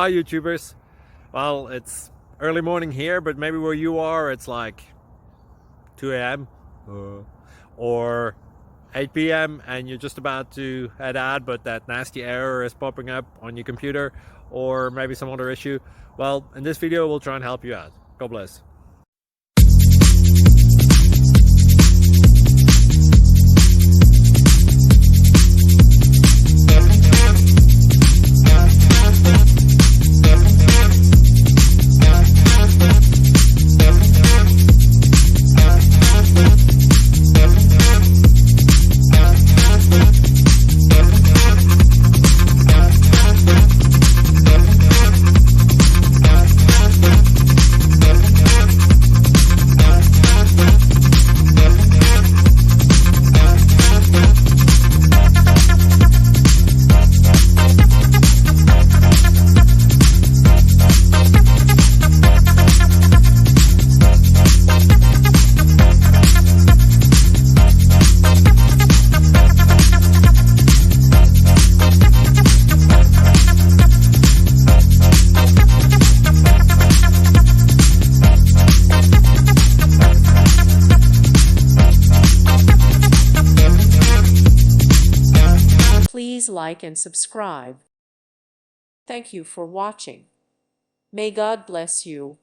Hi YouTubers. Well, it's early morning here, but maybe where you are it's like 2 a.m. Or 8 p.m. and you're just about to head out, but that nasty error is popping up on your computer, or maybe some other issue. Well, in this video we'll try and help you out. God bless. Please like and subscribe. Thank you for watching. May God bless you.